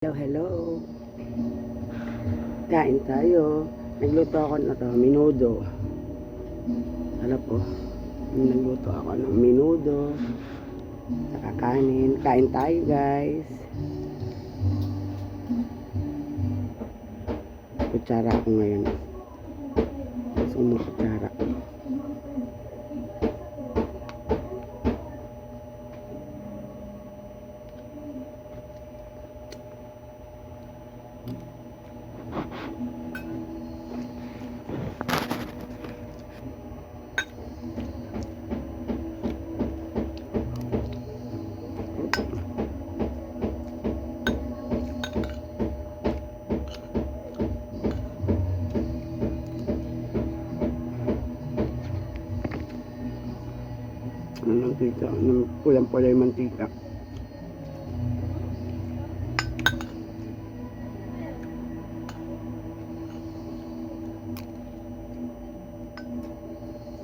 Hello, hello. Kain tayo. Nagluto ako na to, menudo. Sarap po. Nagluto ako ng menudo. Saka kanin. Kain tayo, guys. Kutsara ako ngayon. Gusto mo kutsara. Mantika, pulang-pula yung mantika.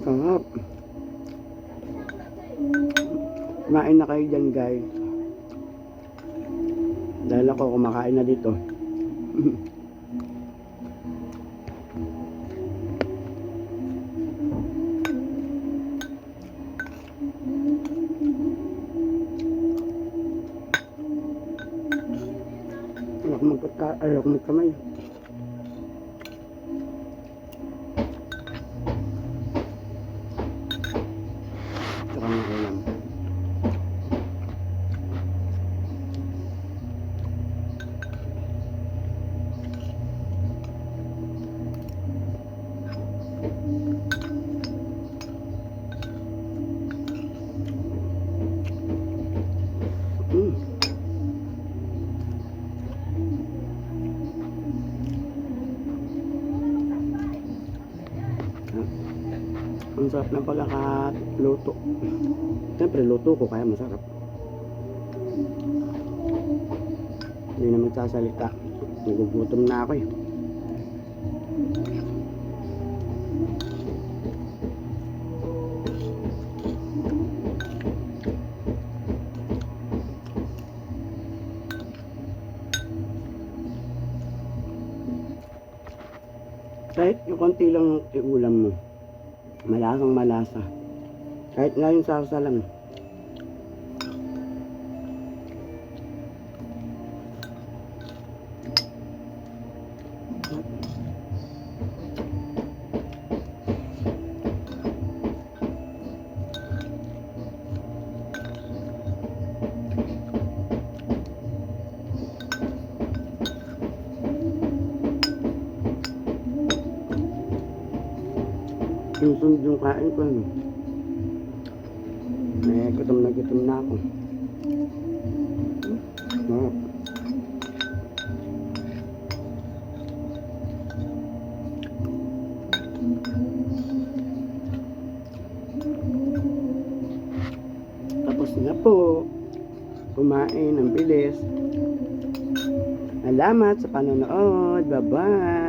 Sarap. Kumain na kayo dyan, guys. Dahil ako kumakain na dito. Ayaw ko magkamay. Saka makulam. Ang sarap ng pagkakaluto. Siyempre, luto ko kaya masarap. Hindi na magsasalita. Nagugutom na ako eh. Kahit yung konti lang yung ulam mo, malasang malasa. Kahit nga yung sarsa lang. Susunod yung kain ko. Gutom na ako. Oh. Tapos na po. Kumain ng bilis. Salamat sa panonood. Bye-bye.